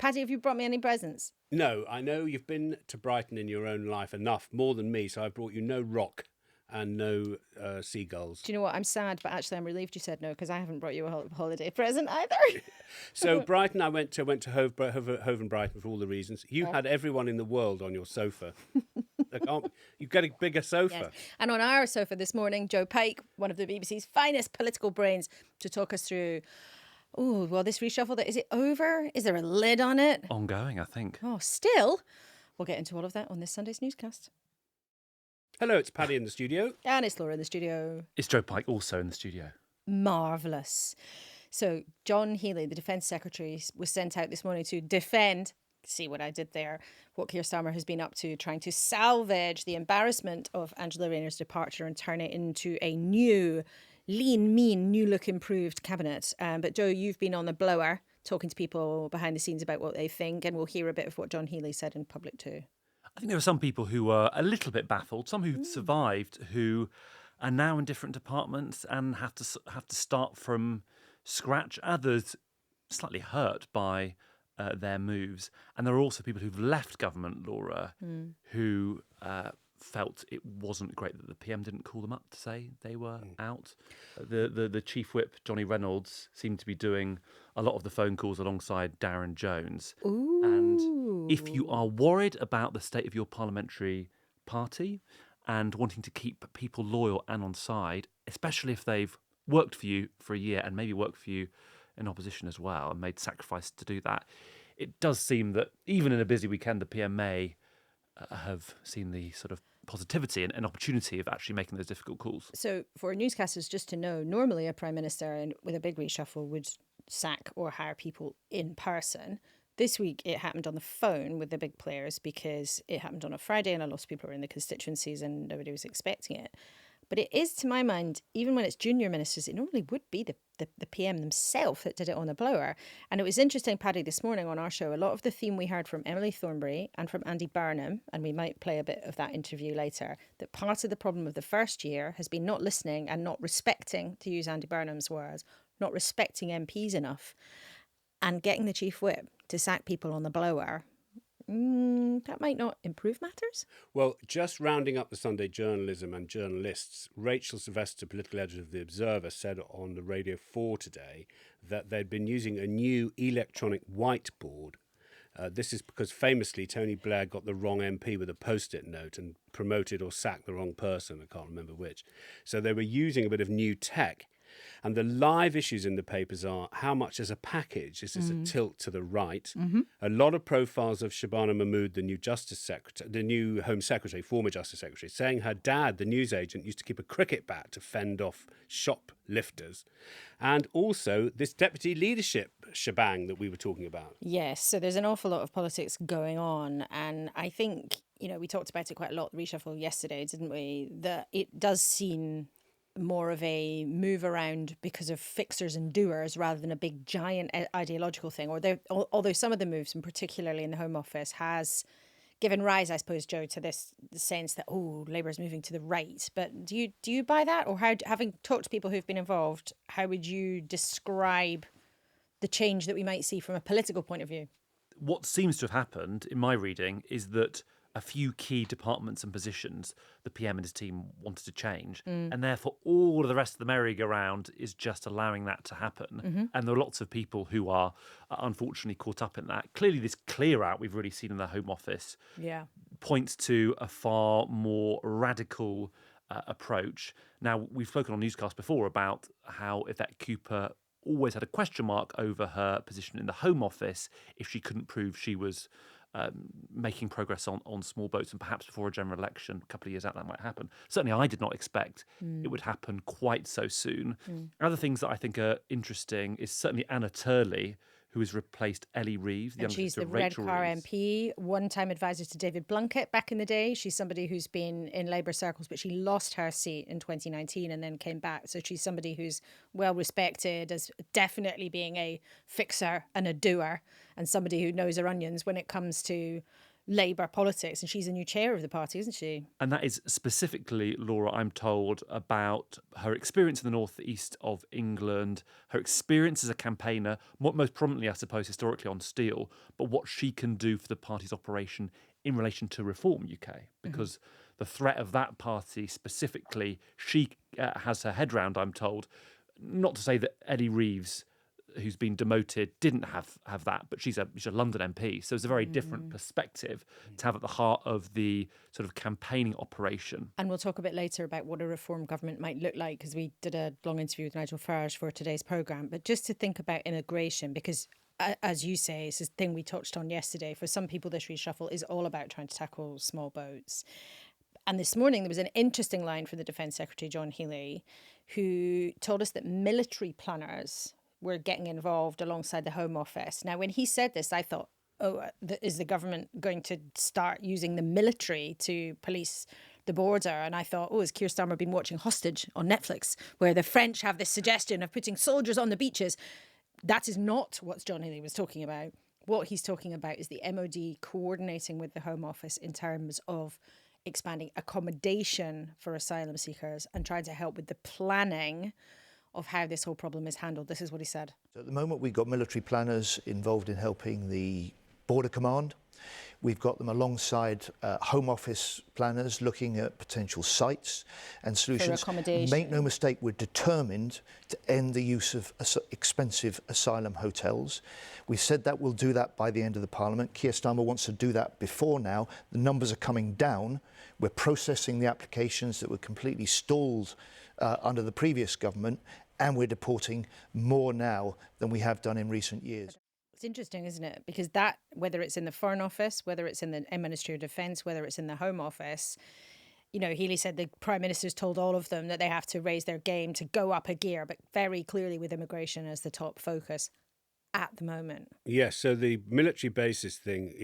Paddy, have you brought me any presents? No, I know you've been to Brighton in your own life enough, more than me, so I've brought you no rock and no seagulls. Do you know what? I'm sad, but actually I'm relieved you said no, because I haven't brought you a holiday present either. So Brighton, I went to Hove and Brighton for all the reasons. You had everyone in the world on your sofa. You get a bigger sofa. Yes. And on our sofa this morning, Joe Pike, one of the BBC's finest political brains, to talk us through, this reshuffle, is it over? Is there a lid on it? Ongoing, I think. Oh, still? We'll get into all of that on this Sunday's Newscast. Hello, it's Paddy in the studio. And it's Laura in the studio. It's Joe Pike also in the studio. Marvellous. So John Healey, the Defence Secretary, was sent out this morning to defend, see what I did there, what Keir Starmer has been up to, trying to salvage the embarrassment of Angela Rayner's departure and turn it into a new, lean, mean, new look improved cabinet. But Joe, you've been on the blower talking to people behind the scenes about what they think, and we'll hear a bit of what John Healey said in public too. I think there are some people who were a little bit baffled, some who've survived, who are now in different departments and have to start from scratch. Others slightly hurt by their moves. And there are also people who've left government, Laura, who felt it wasn't great that the PM didn't call them up to say they were out. The chief whip, Johnny Reynolds, seemed to be doing a lot of the phone calls alongside Darren Jones. Ooh. And if you are worried about the state of your parliamentary party and wanting to keep people loyal and on side, especially if they've worked for you for a year and maybe worked for you in opposition as well and made sacrifices to do that, it does seem that even in a busy weekend, the PM may have seen the sort of positivity and opportunity of actually making those difficult calls. So for newscasters just to know, normally a Prime Minister with a big reshuffle would sack or hire people in person. This week it happened on the phone with the big players because it happened on a Friday and a lot of people were in the constituencies and nobody was expecting it. But it is, to my mind, even when it's junior ministers, it normally would be the PM themselves that did it on the blower. And it was interesting, Paddy, this morning on our show, a lot of the theme we heard from Emily Thornberry and from Andy Burnham, and we might play a bit of that interview later, that part of the problem of the first year has been not listening and not respecting, to use Andy Burnham's words, not respecting MPs enough and getting the chief whip to sack people on the blower. That might not improve matters. Well, just rounding up the Sunday journalism and journalists, Rachel Sylvester, political editor of The Observer, said on the Radio 4 today that they'd been using a new electronic whiteboard. This is because famously Tony Blair got the wrong MP with a post-it note and promoted or sacked the wrong person. I can't remember which. So they were using a bit of new tech. And the live issues in the papers are how much as a package is this a tilt to the right? A lot of profiles of Shabana Mahmood, the new Justice Secretary, the new Home Secretary, former Justice Secretary, saying her dad, the newsagent, used to keep a cricket bat to fend off shoplifters. And also this deputy leadership shebang that we were talking about. Yes, so there's an awful lot of politics going on. And I think, we talked about it quite a lot, the reshuffle yesterday, didn't we? That it does seem more of a move around because of fixers and doers rather than a big giant ideological thing. Although some of the moves, and particularly in the Home Office, has given rise, I suppose, Joe, to this sense that Labour is moving to the right. But do you buy that, or how, having talked to people who've been involved, how would you describe the change that we might see from a political point of view? What seems to have happened, in my reading, is that a few key departments and positions the PM and his team wanted to change. And therefore, all of the rest of the merry-go-round is just allowing that to happen. And there are lots of people who are unfortunately caught up in that. Clearly, this clear-out we've really seen in the Home Office points to a far more radical approach. Now, we've spoken on Newscast before about how Yvette Cooper always had a question mark over her position in the Home Office if she couldn't prove she was making progress on small boats, and perhaps before a general election, a couple of years out, that might happen. Certainly, I did not expect it would happen quite so soon. Other things that I think are interesting is certainly Anna Turley, who has replaced Ellie Reeves. And she's the Redcar MP, one-time advisor to David Blunkett back in the day. She's somebody who's been in Labour circles, but she lost her seat in 2019 and then came back. So she's somebody who's well-respected as definitely being a fixer and a doer, and somebody who knows her onions when it comes to Labour politics, and she's a new chair of the party, isn't she? And that is specifically, Laura, I'm told, about her experience in the northeast of England, her experience as a campaigner, most prominently, I suppose, historically on steel, but what she can do for the party's operation in relation to Reform UK, because the threat of that party specifically, she has her head round, I'm told. Not to say that Eddie Reeves, who's been demoted, didn't have that, but she's a London MP, so it's a very different perspective to have at the heart of the sort of campaigning operation. And we'll talk a bit later about what a reform government might look like, because we did a long interview with Nigel Farage for today's programme. But just to think about immigration, because as you say, it's a thing we touched on yesterday. For some people, this reshuffle is all about trying to tackle small boats. And this morning, there was an interesting line from the Defence Secretary, John Healey, who told us that military planners were getting involved alongside the Home Office. Now, when he said this, I thought, is the government going to start using the military to police the border? And I thought, has Keir Starmer been watching Hostage on Netflix, where the French have this suggestion of putting soldiers on the beaches? That is not what John Healey was talking about. What he's talking about is the MOD coordinating with the Home Office in terms of expanding accommodation for asylum seekers and trying to help with the planning of how this whole problem is handled. This is what he said. So at the moment, we've got military planners involved in helping the Border Command. We've got them alongside Home Office planners looking at potential sites and solutions. For accommodation. Make no mistake, we're determined to end the use of expensive asylum hotels. We said that we'll do that by the end of the Parliament. Keir Starmer wants to do that before now. The numbers are coming down. We're processing the applications that were completely stalled under the previous government, and we're deporting more now than we have done in recent years. It's interesting, isn't it? Because that, whether it's in the Foreign Office, whether it's in the Ministry of Defence, whether it's in the Home Office, Healey said the Prime Minister's told all of them that they have to raise their game, to go up a gear, but very clearly with immigration as the top focus at the moment. Yes, so the military bases thing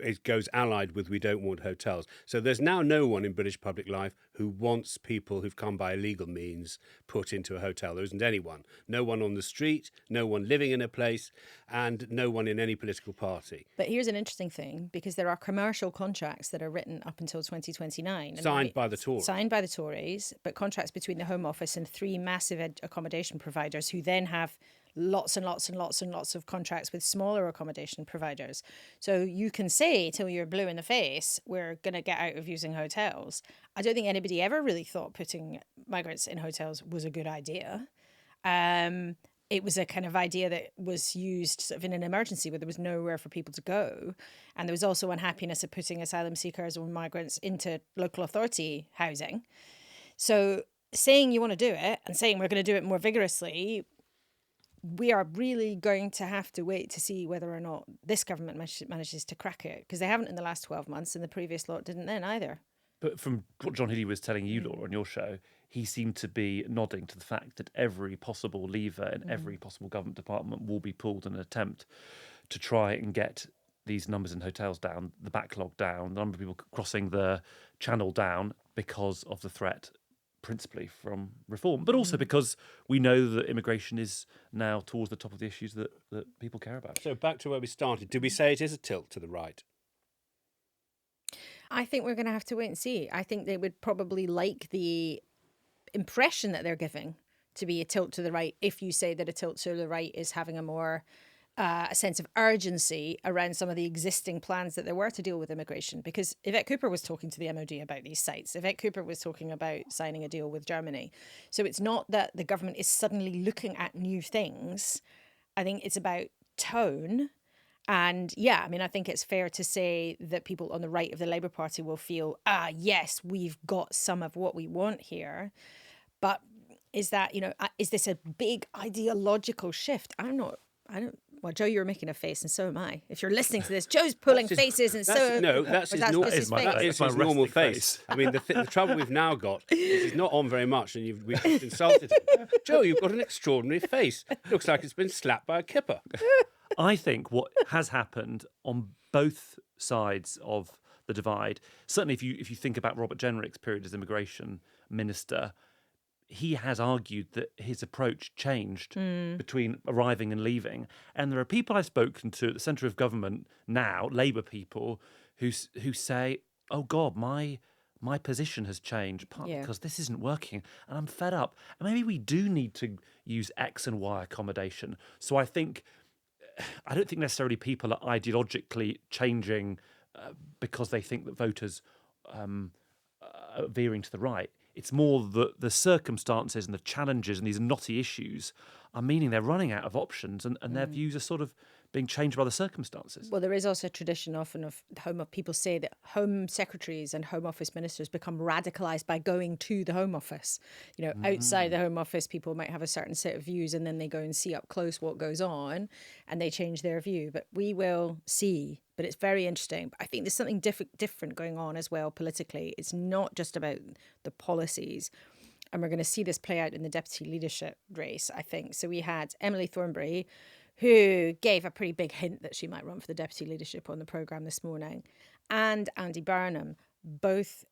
it goes allied with we don't want hotels. So there's now no one in British public life who wants people who've come by illegal means put into a hotel. There isn't anyone. No one on the street, no one living in a place, and no one in any political party. But here's an interesting thing, because there are commercial contracts that are written up until 2029. Signed by the Tories. Signed by the Tories, but contracts between the Home Office and three massive accommodation providers who then have lots and lots and lots and lots of contracts with smaller accommodation providers. So you can say till you're blue in the face, we're going to get out of using hotels. I don't think anybody ever really thought putting migrants in hotels was a good idea. It was a kind of idea that was used sort of in an emergency where there was nowhere for people to go. And there was also unhappiness of putting asylum seekers or migrants into local authority housing. So saying you want to do it and saying we're going to do it more vigorously, we are really going to have to wait to see whether or not this government manages to crack it, because they haven't in the last 12 months and the previous lot didn't then either. But from what John Healey was telling you, Laura, on your show, he seemed to be nodding to the fact that every possible lever in every possible government department will be pulled in an attempt to try and get these numbers in hotels down, the backlog down, the number of people crossing the channel down, because of the threat principally from reform, but also because we know that immigration is now towards the top of the issues that people care about. So back to where we started. Did we say it is a tilt to the right? I think we're going to have to wait and see. I think they would probably like the impression that they're giving to be a tilt to the right, if you say that a tilt to the right is having a more a sense of urgency around some of the existing plans that there were to deal with immigration. Because Yvette Cooper was talking to the MOD about these sites. Yvette Cooper was talking about signing a deal with Germany. So it's not that the government is suddenly looking at new things. I think it's about tone. And yeah, I mean, I think it's fair to say that people on the right of the Labour Party will feel, yes, we've got some of what we want here. But is that, is this a big ideological shift? Well, Joe, you're making a face, and so am I. If you're listening to this, Joe's pulling faces, and so... No, that's his normal face. I mean, the trouble we've now got is he's not on very much, and we've just insulted him. Joe, you've got an extraordinary face. Looks like it's been slapped by a kipper. I think what has happened on both sides of the divide, certainly if you think about Robert Jenrick's period as immigration minister, he has argued that his approach changed between arriving and leaving. And there are people I've spoken to at the centre of government now, Labour people, who say, "Oh God, my position has changed, partly because this isn't working, and I'm fed up. And maybe we do need to use X and Y accommodation." So I don't think necessarily people are ideologically changing because they think that voters are veering to the right. It's more that the circumstances and the challenges and these knotty issues are meaning they're running out of options, and their views are sort of being changed by the circumstances. Well, there is also a tradition often of people say that Home Secretaries and Home Office ministers become radicalised by going to the Home Office. Outside the Home Office, people might have a certain set of views and then they go and see up close what goes on and they change their view. But we will see. But it's very interesting. I think there's something different going on as well politically. It's not just about the policies. And we're going to see this play out in the deputy leadership race, I think. So we had Emily Thornberry, who gave a pretty big hint that she might run for the deputy leadership on the programme this morning, and Andy Burnham, both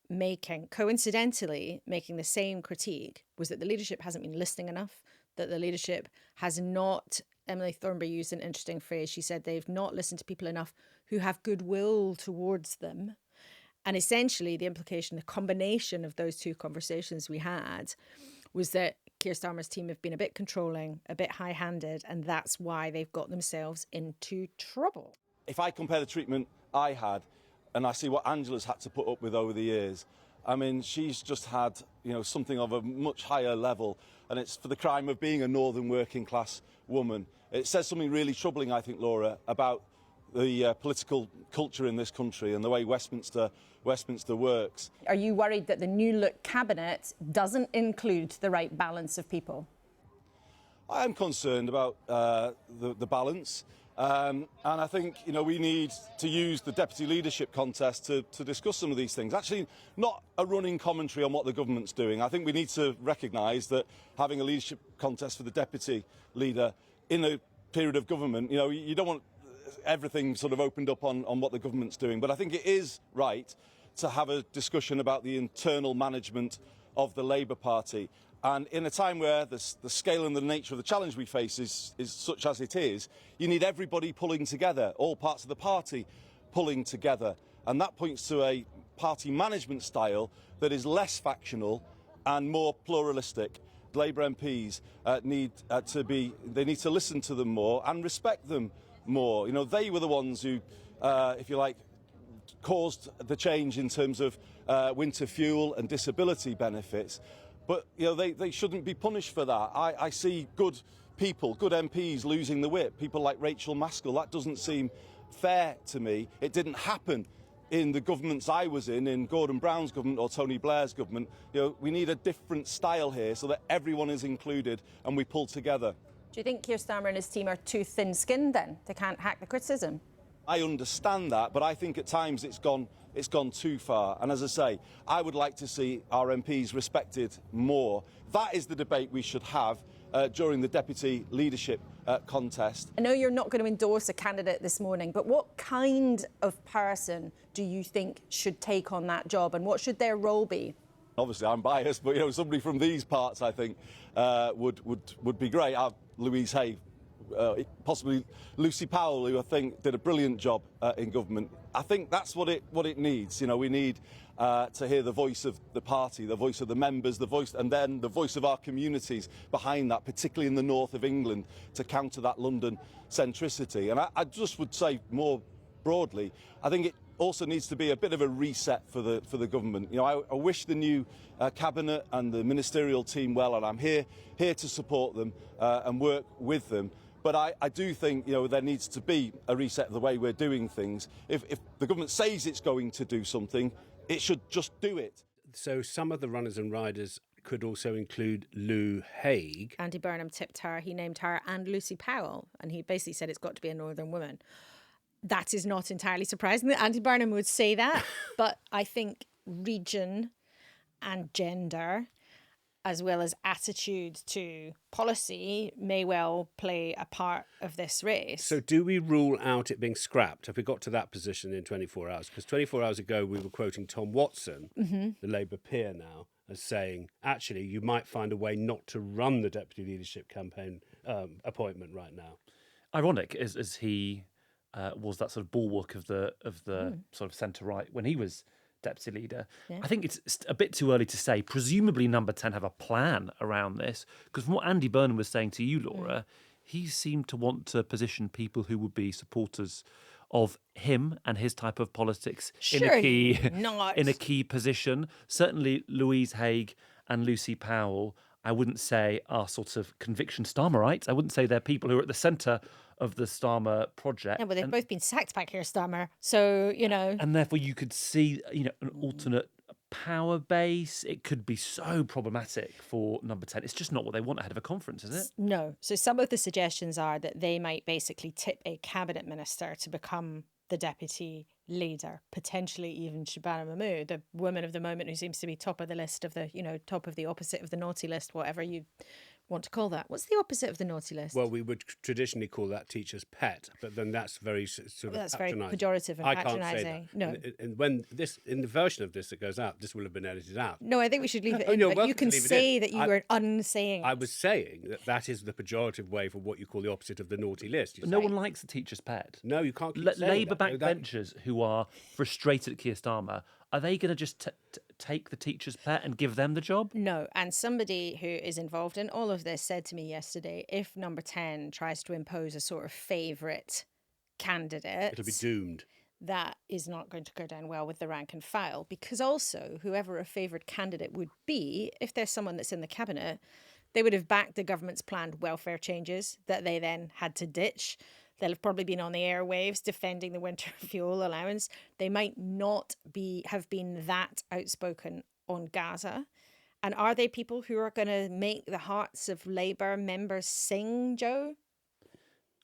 coincidentally making the same critique, was that the leadership hasn't been listening enough, that the leadership has not, Emily Thornberry used an interesting phrase, she said they've not listened to people enough who have goodwill towards them. And essentially the implication, the combination of those two conversations we had was that Keir Starmer's team have been a bit controlling, a bit high-handed, and that's why they've got themselves into trouble. If I compare the treatment I had and I see what Angela's had to put up with over the years, I mean, she's just had, something of a much higher level, and it's for the crime of being a northern working class woman. It says something really troubling, I think, Laura, about the political culture in this country and the way Westminster works. Are you worried that the New Look cabinet doesn't include the right balance of people? I am concerned about the balance, and I think we need to use the deputy leadership contest to discuss some of these things. Actually, not a running commentary on what the government's doing. I think we need to recognise that having a leadership contest for the deputy leader in a period of government, you don't want everything sort of opened up on what the government's doing. But I think it is right to have a discussion about the internal management of the Labour Party. And in a time where the scale and the nature of the challenge we face is such as it is, you need everybody pulling together, all parts of the party pulling together. And that points to a party management style that is less factional and more pluralistic. Labour MPs need to listen to them more and respect them more. They were the ones who, if you like, caused the change in terms of winter fuel and disability benefits. But, they shouldn't be punished for that. I see good people, good MPs losing the whip, people like Rachel Maskell. That doesn't seem fair to me. It didn't happen in the governments I was in Gordon Brown's government or Tony Blair's government. We need a different style here so that everyone is included and we pull together. Do you think Keir Starmer and his team are too thin-skinned then? They can't hack the criticism? I understand that, but I think at times it's gone too far. And as I say, I would like to see our MPs respected more. That is the debate we should have during the deputy leadership contest. I know you're not going to endorse a candidate this morning, but what kind of person do you think should take on that job, and what should their role be? Obviously, I'm biased, but somebody from these parts, I think, would be great. Louise Hay, possibly Lucy Powell, who I think did a brilliant job in government. I think that's what it needs. We need to hear the voice of the party, the voice of the members, and then the voice of our communities behind that, particularly in the north of England, to counter that London centricity. And I just would say more broadly, I think it also needs to be a bit of a reset for the government. I wish the new cabinet and the ministerial team well, and I'm here to support them and work with them. But I do think there needs to be a reset of the way we're doing things. If the government says it's going to do something, it should just do it. So some of the runners and riders could also include Lou Haig. Andy Burnham tipped her, he named her, and Lucy Powell, and he basically said it's got to be a northern woman. That is not entirely surprising that Andy Burnham would say that, but I think region and gender, as well as attitude to policy, may well play a part of this race. So do we rule out it being scrapped? Have we got to that position in 24 hours? Because 24 hours ago we were quoting Tom Watson, the Labour peer now, as saying, actually, you might find a way not to run the deputy leadership campaign appointment right now. Ironic as he was that sort of bulwark of the sort of centre right when he was deputy leader. Yeah. I think it's a bit too early to say. Presumably, Number 10 have a plan around this, because from what Andy Burnham was saying to you, Laura, he seemed to want to position people who would be supporters of him and his type of politics in a key position. Certainly, Louise Haigh and Lucy Powell, I wouldn't say are sort of conviction Starmerites. I wouldn't say they're people who are at the centre of the Starmer project. Yeah, well, they've both been sacked back here, Starmer. So, And therefore you could see, an alternate power base. It could be so problematic for Number 10. It's just not what they want ahead of a conference, is it? No. So some of the suggestions are that they might basically tip a cabinet minister to become the deputy leader, potentially even Shabana Mahmood, the woman of the moment who seems to be top of the list of the, top of the opposite of the naughty list, whatever you want to call that. What's the opposite of the naughty list? Well, we would traditionally call that teacher's pet, but then that's very sort of that's very patronising. pejorative and I patronising. can't say that. No. And when in the version of this that goes out, this will have been edited out. No, I think we should leave it in. you're But welcome you can to leave it say in. that you were unsaying. I was saying that is the pejorative way for what you call the opposite of the naughty list. But no one likes a teacher's pet. No, you can't keep saying Labour that. backbenchers who are frustrated at Keir Starmer, are they going to just take the teacher's pet and give them the job? No, and somebody who is involved in all of this said to me yesterday, if Number 10 tries to impose a sort of favourite candidate, It'll be doomed. That is not going to go down well with the rank and file, because also whoever a favoured candidate would be, if there's someone that's in the cabinet, they would have backed the government's planned welfare changes that they then had to ditch. They'll have probably been on the airwaves defending the winter fuel allowance. They might not have been that outspoken on Gaza. And are they people who are going to make the hearts of Labour members sing, Joe?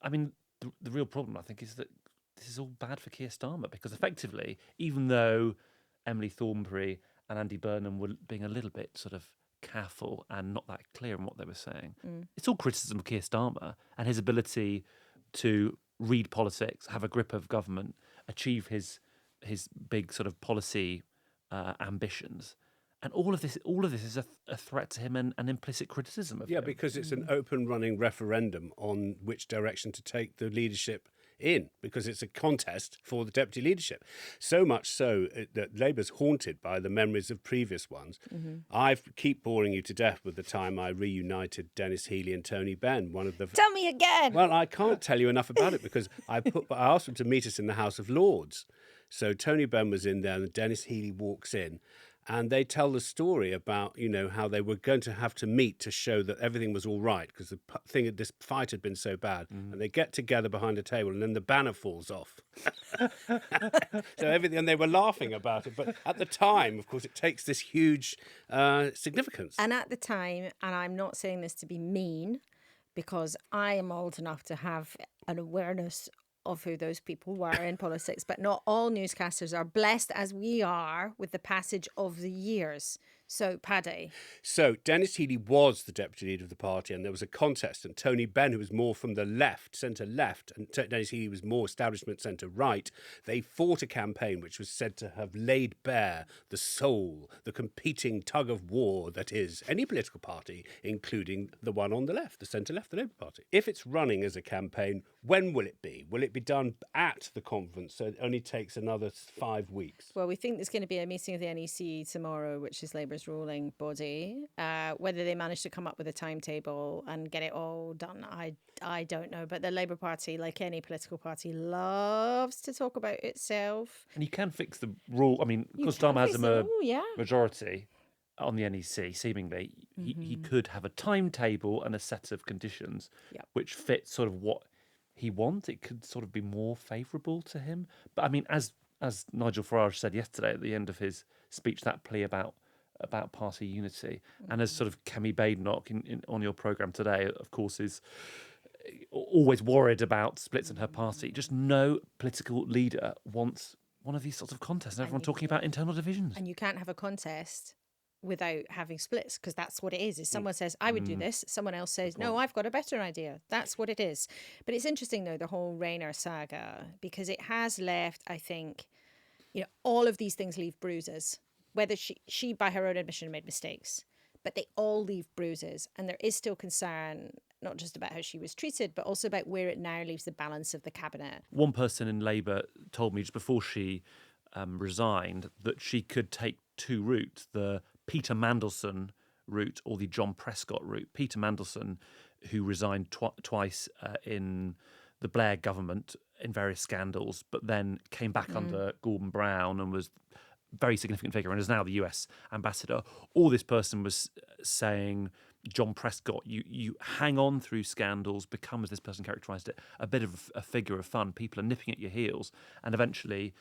I mean, the real problem, I think, is that this is all bad for Keir Starmer, because effectively, even though Emily Thornberry and Andy Burnham were being a little bit sort of careful and not that clear in what they were saying, it's all criticism of Keir Starmer and his ability to read politics, have a grip of government, achieve his big sort of policy ambitions. And all of this is a threat to him and an implicit criticism of him. Yeah, because it's an open running referendum on which direction to take the leadership in, because it's a contest for the deputy leadership. So much so that Labour's haunted by the memories of previous ones. I keep boring you to death with the time I reunited Dennis Healey and Tony Benn. Tell me again. Well, I can't tell you enough about it because I asked them to meet us in the House of Lords. So Tony Benn was in there and Dennis Healey walks in. And they tell the story about, how they were going to have to meet to show that everything was all right because this fight had been so bad. And they get together behind a table and then the banner falls off. And they were laughing about it. But at the time, of course, it takes this huge significance. And at the time, and I'm not saying this to be mean, because I am old enough to have an awareness of who those people were in politics, but not all newscasters are blessed as we are with the passage of the years. So, Paddy. So, Dennis Healey was the deputy leader of the party, and there was a contest, and Tony Benn, who was more from the left, centre-left, and Dennis Healey was more establishment centre-right, they fought a campaign which was said to have laid bare the soul, the competing tug-of-war that is any political party, including the one on the left, the centre-left, the Labour Party. If it's running as a campaign, when will it be? Will it be done at the conference, so it only takes another 5 weeks? Well, we think there's going to be a meeting of the NEC tomorrow, which is Labour's ruling body. Whether they manage to come up with a timetable and get it all done, I don't know. But the Labour Party, like any political party, loves to talk about itself. And you can fix the rule. I mean, because Starmer has a majority on the NEC, seemingly, he could have a timetable and a set of conditions which fit sort of what he wants. It could sort of be more favourable to him. But I mean, as Nigel Farage said yesterday at the end of his speech, that plea about party unity, and as sort of Kemi Badenoch on your programme today, of course, is always worried about splits in her party. Just no political leader wants one of these sorts of contests, and everyone talking about internal divisions. And you can't have a contest without having splits, because that's what it is. Someone says, I would do this. Someone else says, no, I've got a better idea. That's what it is. But it's interesting, though, the whole Rayner saga, because it has left, I think, all of these things leave bruises. whether she by her own admission made mistakes, but they all leave bruises, and there is still concern not just about how she was treated, but also about where it now leaves the balance of the cabinet. One person in Labour told me just before she resigned that she could take two routes, the Peter Mandelson route or the John Prescott route. Peter Mandelson, who resigned twice in the Blair government in various scandals, but then came back under Gordon Brown and was a very significant figure and is now the US ambassador. Or this person was saying, John Prescott, you hang on through scandals, become, as this person characterised it, a bit of a figure of fun. People are nipping at your heels, and eventually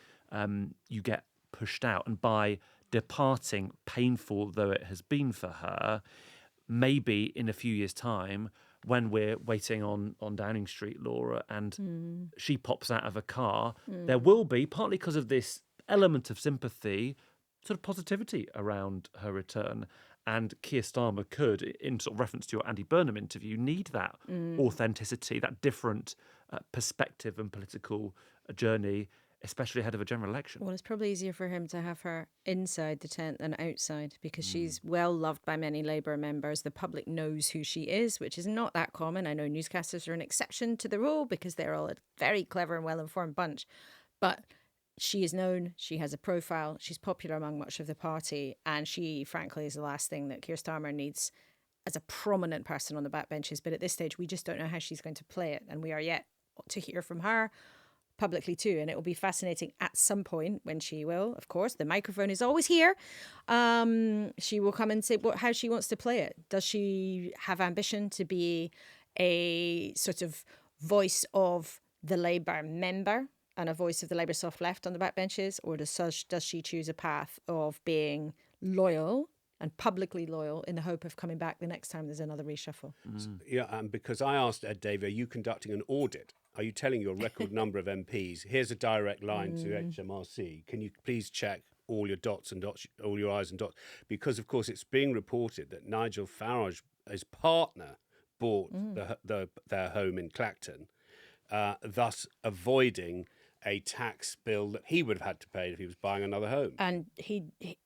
you get pushed out. And by departing, painful though it has been for her, maybe in a few years' time, when we're waiting on Downing Street, Laura, and she pops out of a car, there will be, partly because of this element of sympathy, sort of positivity around her return. And Keir Starmer could, in sort of reference to your Andy Burnham interview, need that authenticity, that different perspective and political journey, especially ahead of a general election. Well, it's probably easier for him to have her inside the tent than outside, because she's well loved by many Labour members. The public knows who she is, which is not that common. I know newscasters are an exception to the rule because they're all a very clever and well-informed bunch. But she is known, she has a profile, she's popular among much of the party, and she, frankly, is the last thing that Keir Starmer needs as a prominent person on the backbenches. But at this stage, we just don't know how she's going to play it, and we are yet to hear from her publicly too, and it will be fascinating at some point when she will, of course, the microphone is always here, she will come and say how she wants to play it. Does she have ambition to be a sort of voice of the Labour member and a voice of the Labour soft left on the backbenches, or does she choose a path of being loyal and publicly loyal in the hope of coming back the next time there's another reshuffle? Yeah, because I asked Ed Davey, are you conducting an audit? Are you telling your record number of MPs, here's a direct line to HMRC, can you please check all your dots and dots, all your I's and dots? Because, of course, it's being reported that Nigel Farage, his partner, bought their home in Clacton, thus avoiding a tax bill that he would have had to pay if he was buying another home. And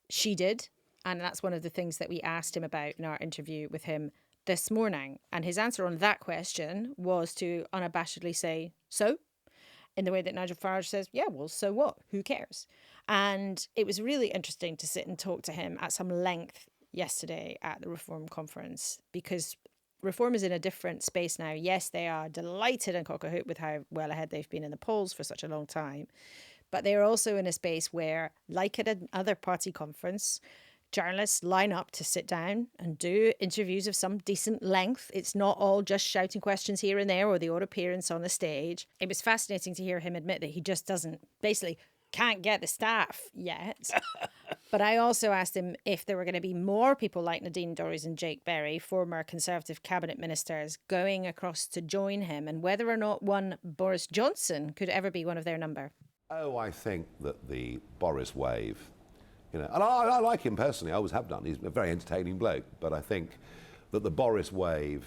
she did. And that's one of the things that we asked him about in our interview with him this morning. And his answer on that question was to unabashedly say, so? In the way that Nigel Farage says, yeah, well, so what? Who cares? And it was really interesting to sit and talk to him at some length yesterday at the Reform conference, because Reform is in a different space now. Yes, they are delighted and cock-a-hoot with how well ahead they've been in the polls for such a long time. But they are also in a space where, like at another party conference, journalists line up to sit down and do interviews of some decent length. It's not all just shouting questions here and there or the odd appearance on the stage. It was fascinating to hear him admit that he just can't get the staff yet. But I also asked him if there were going to be more people like Nadine Dorries and Jake Berry, former Conservative cabinet ministers, going across to join him, and whether or not one Boris Johnson could ever be one of their number. Oh, I think that the Boris wave, and I like him personally, I always have done. He's a very entertaining bloke, but I think that the Boris wave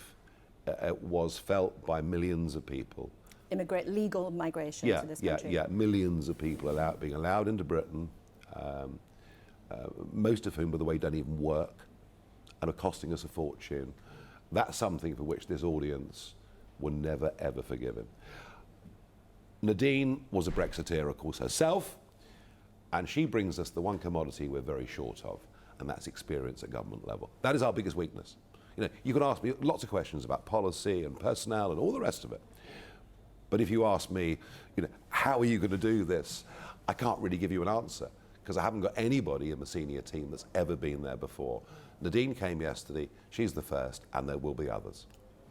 was felt by millions of people. Legal migration to this country. Yeah, millions of people being allowed into Britain, most of whom, by the way, don't even work and are costing us a fortune. That's something for which this audience will never, ever forgive him. Nadine was a Brexiteer, of course, herself, and she brings us the one commodity we're very short of, and that's experience at government level. That is our biggest weakness. You can ask me lots of questions about policy and personnel and all the rest of it. But if you ask me, how are you going to do this? I can't really give you an answer because I haven't got anybody in the senior team that's ever been there before. Nadine came yesterday, she's the first, and there will be others.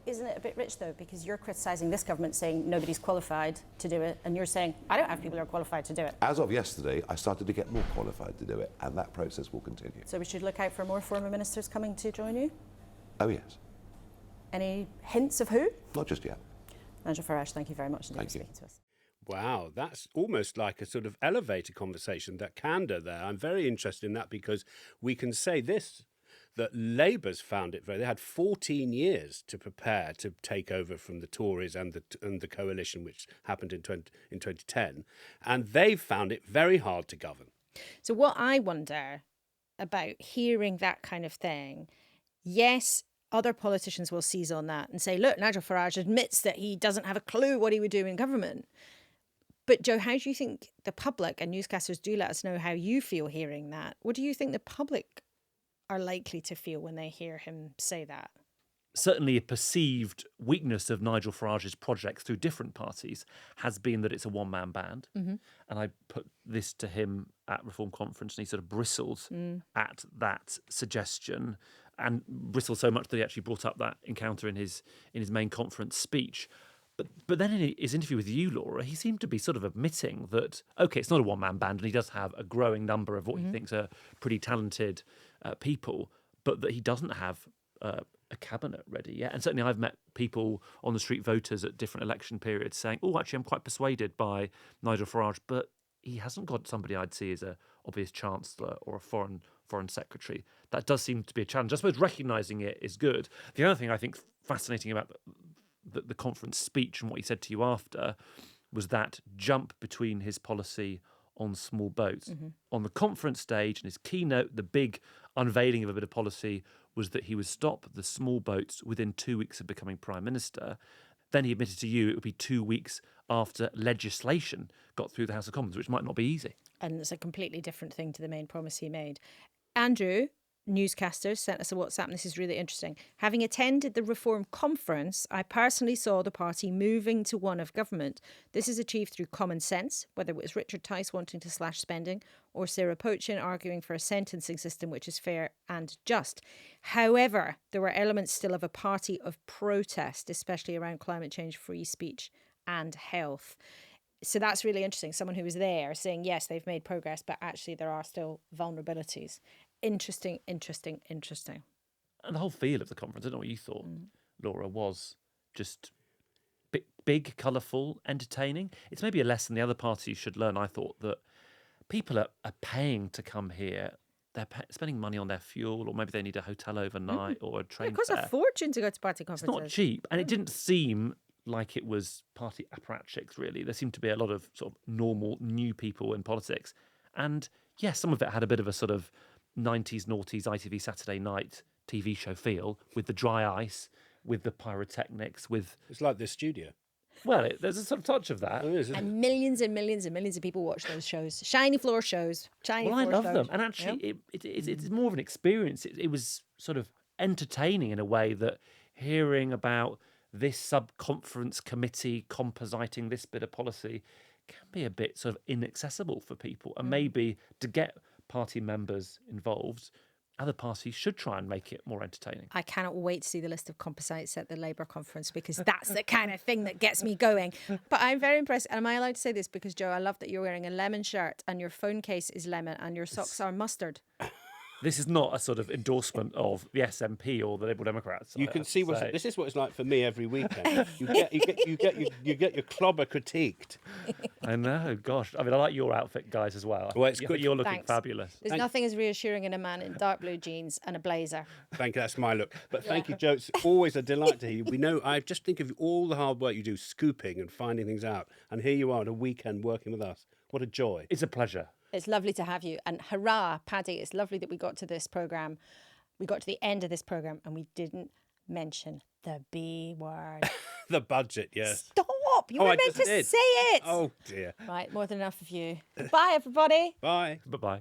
Isn't it a bit rich, though, because you're criticising this government saying nobody's qualified to do it, and you're saying, I don't have people who are qualified to do it. As of yesterday, I started to get more qualified to do it, and that process will continue. So we should look out for more former ministers coming to join you? Oh, yes. Any hints of who? Not just yet. Nigel Farage, thank you very much indeed for speaking to us. Wow, that's almost like a sort of elevator conversation, that candour there. I'm very interested in that because we can say this, that Labour's found it they had 14 years to prepare to take over from the Tories and the coalition, which happened in 2010, and they've found it very hard to govern. So what I wonder about hearing that kind of thing. Yes, other politicians will seize on that and say, look, Nigel Farage admits that he doesn't have a clue what he would do in government. But Joe, how do you think the public, and newscasters do let us know how you feel hearing that, what do you think the public are likely to feel when they hear him say that? Certainly a perceived weakness of Nigel Farage's projects through different parties has been that it's a one-man band. Mm-hmm. And I put this to him at Reform Conference, and he sort of bristled at that suggestion, and bristled so much that he actually brought up that encounter in his main conference speech. But then in his interview with you, Laura, he seemed to be sort of admitting that, OK, it's not a one-man band, and he does have a growing number of what he thinks are pretty talented people, but that he doesn't have a cabinet ready yet. And certainly I've met people on the street, voters at different election periods, saying, oh, actually, I'm quite persuaded by Nigel Farage, but he hasn't got somebody I'd see as a obvious chancellor or a foreign secretary. That does seem to be a challenge. I suppose recognising it is good. The other thing I think fascinating about the conference speech and what he said to you after was that jump between his policy on small boats. Mm-hmm. On the conference stage, and his keynote, the big unveiling of a bit of policy was that he would stop the small boats within 2 weeks of becoming Prime Minister. Then he admitted to you it would be 2 weeks after legislation got through the House of Commons, which might not be easy. And it's a completely different thing to the main promise he made. Andrew, newscasters, sent us a WhatsApp, and this is really interesting. Having attended the Reform Conference, I personally saw the party moving to one of government. This is achieved through common sense, whether it was Richard Tice wanting to slash spending or Sarah Pochin arguing for a sentencing system which is fair and just. However, there were elements still of a party of protest, especially around climate change, free speech and health. So that's really interesting. Someone who was there saying, yes, they've made progress, but actually there are still vulnerabilities. Interesting. And the whole feel of the conference, I don't know what you thought, Laura, was just big, colourful, entertaining. It's maybe a lesson the other parties should learn. I thought that people are paying to come here. They're spending money on their fuel, or maybe they need a hotel overnight or a train It costs fare. a fortune to go to party conferences. It's not cheap. And it didn't seem like it was party apparatchiks, really. There seemed to be a lot of sort of normal, new people in politics. And yes, some of it had a bit of a sort of 90s, noughties, ITV Saturday night TV show feel, with the dry ice, with the pyrotechnics, with... It's like this studio. Well, there's a sort of touch of that. It is, isn't it? And millions and millions and millions of people watch those shows. Shiny floor shows. I love them. And actually, it's more of an experience. It was sort of entertaining in a way that hearing about this sub-conference committee compositing this bit of policy can be a bit sort of inaccessible for people. And maybe to get party members involved, other parties should try and make it more entertaining. I cannot wait to see the list of composites at the Labour conference, because that's the kind of thing that gets me going. But I'm very impressed. And am I allowed to say this? Because, Joe, I love that you're wearing a lemon shirt and your phone case is lemon and your socks are mustard. This is not a sort of endorsement of the SNP or the Liberal Democrats. You can see this is what it's like for me every weekend. You get your clobber critiqued. I know, gosh. I mean, I like your outfit, guys, as well. Well, it's good. You're looking Thanks. fabulous. There's nothing as reassuring in a man in dark blue jeans and a blazer. Thank you. That's my look. But thank you, Joe. It's always a delight to hear you. We know. I just think of all the hard work you do, scooping and finding things out, and here you are at a weekend working with us. What a joy! It's a pleasure. It's lovely to have you. And hurrah, Paddy, it's lovely that we got to this programme. We got to the end of this programme and we didn't mention the B word. The budget, yes. Stop! You were meant to say it. Oh, dear. Right, more than enough of you. Bye, everybody. Bye. Bye-bye.